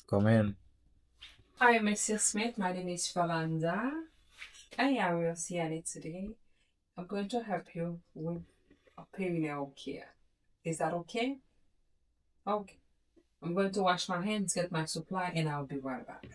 Come in. Hi, Mr. Smith. My name is Falanda. I am your CNA today. I'm going to help you with a perineal care. Is that okay? Okay. I'm going to wash my hands, get my supply, and I'll be right back.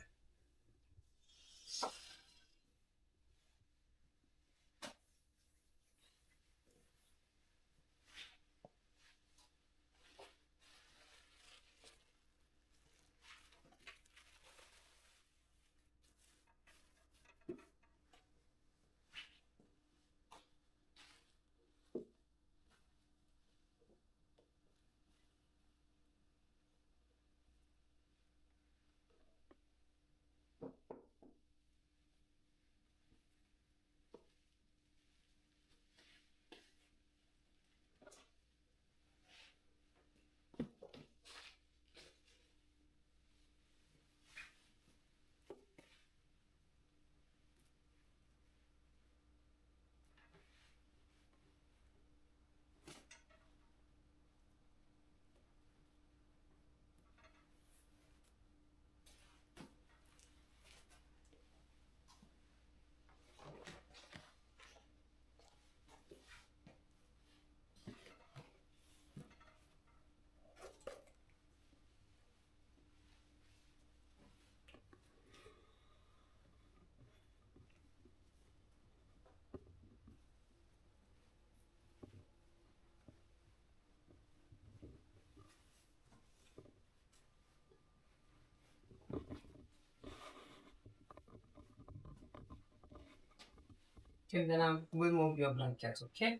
And then I'll remove your blanket, okay?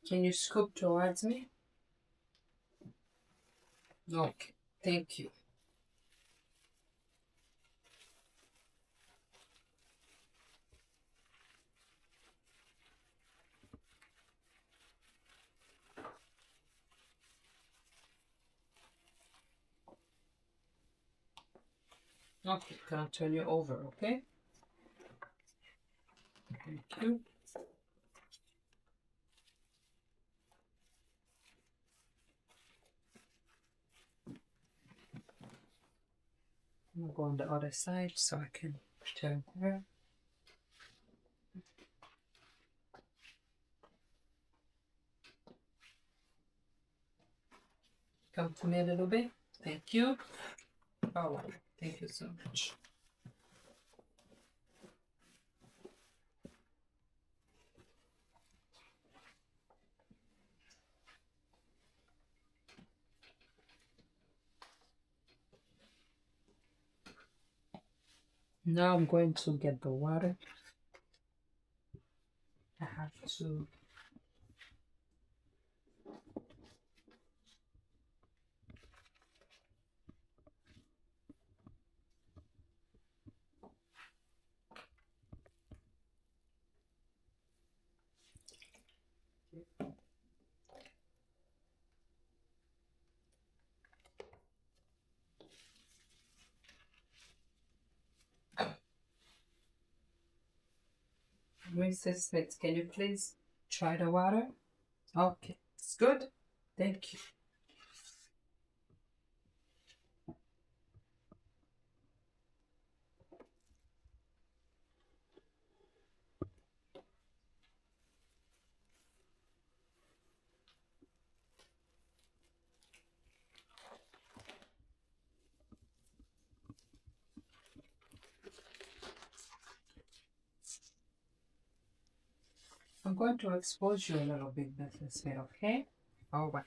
Can you scoop towards me? Okay. Thank you. Okay. Can I turn you over, okay? Thank you. I'm gonna go on the other side so I can turn her. Come to me a little bit. Thank you. All right. Thank you so much. Now I'm going to get the water. I have to. Mrs. Smith, can you please try the water? Okay, it's good. Thank you. I'm going to expose you a little bit, Mrs. Smith, okay? All right.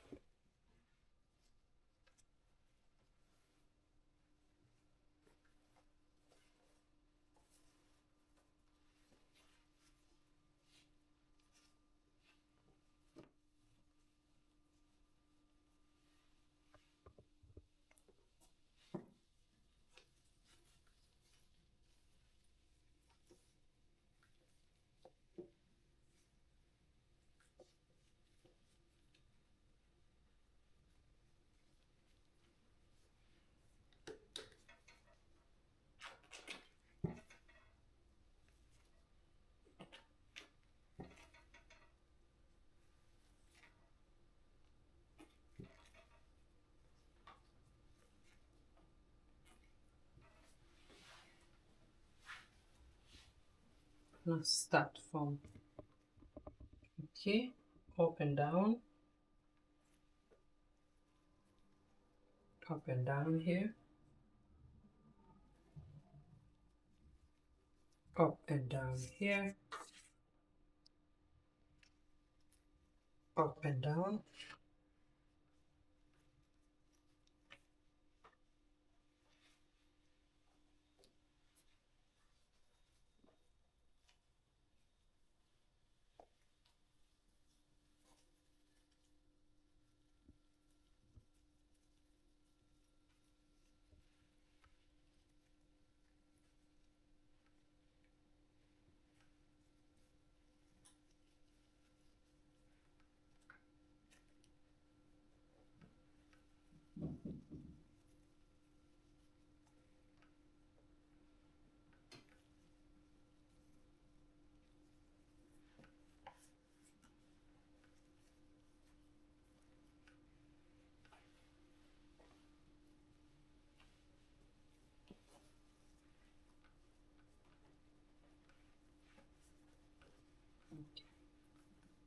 Let's start from okay, up and down here, up and down here, up and down.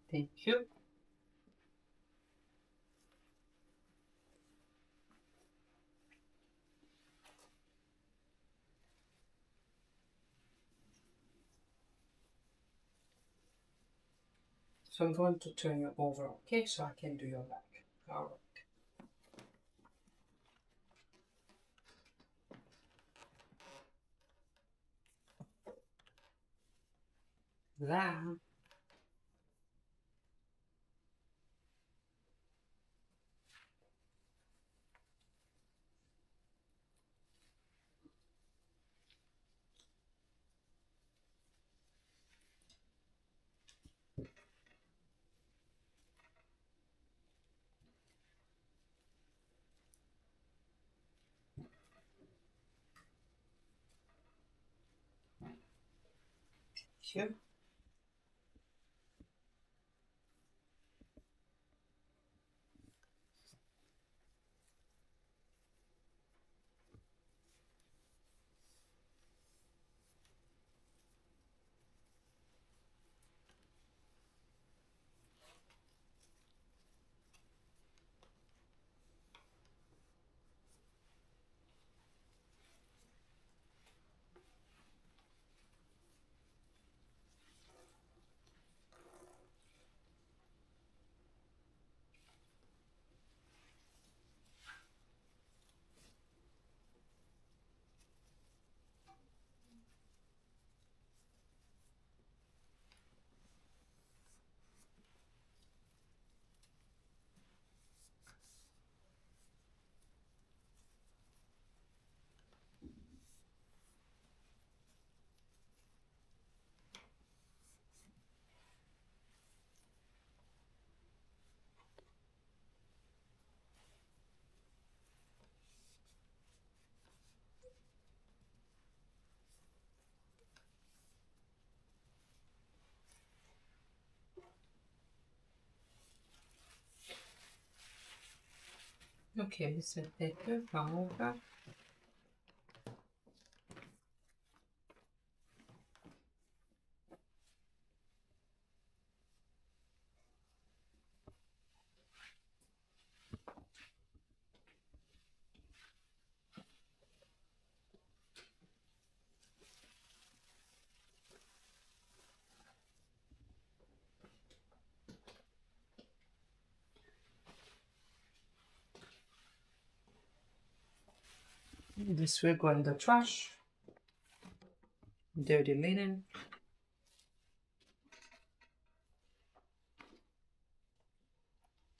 Thank you. So I'm going to turn you over, okay, so I can do your back. All right. Là. Here. Ok, isso é que vamos lá. This will go in the trash. Dirty linen.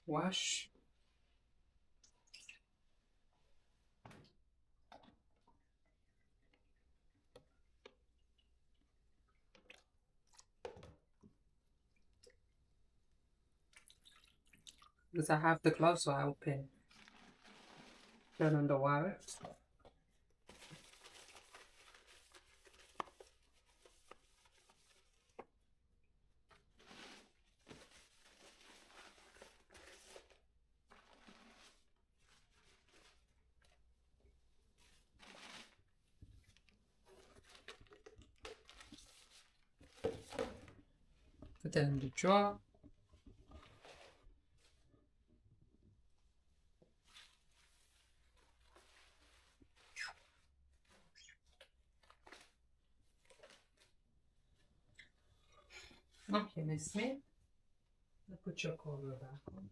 Wash. Because I have the gloves, so I open. Turn on the water. Put it in the drawer. Okay, Miss Smith. Put your cover back on.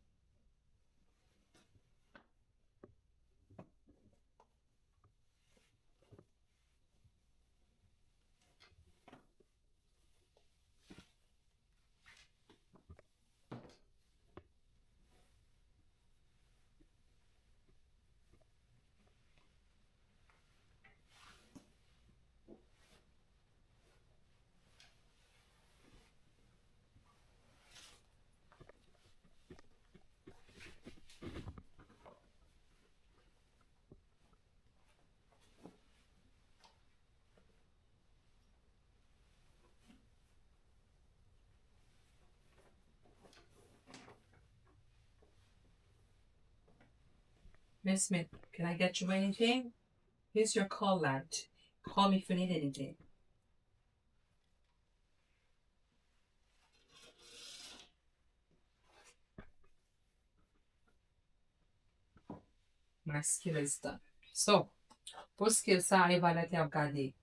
Miss Smith, can I get you anything? Here's your call light. Call me if you need anything. My skill is done. So, pour skill ça, il va la te regarder.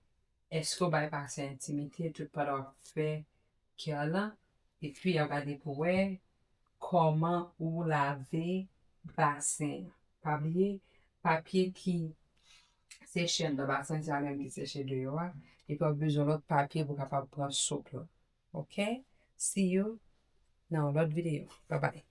Est-ce que va passer intimité, tout par fait qu'il a, et puis regarder pour voir comment ou laver bassin. Pas oublier, papier qui sèche dans bassin, c'est la même qui sèche dehors. Et puis, besoin d'autre papier pour capable prendre souple. OK? See you dans l'autre vidéo. Bye bye.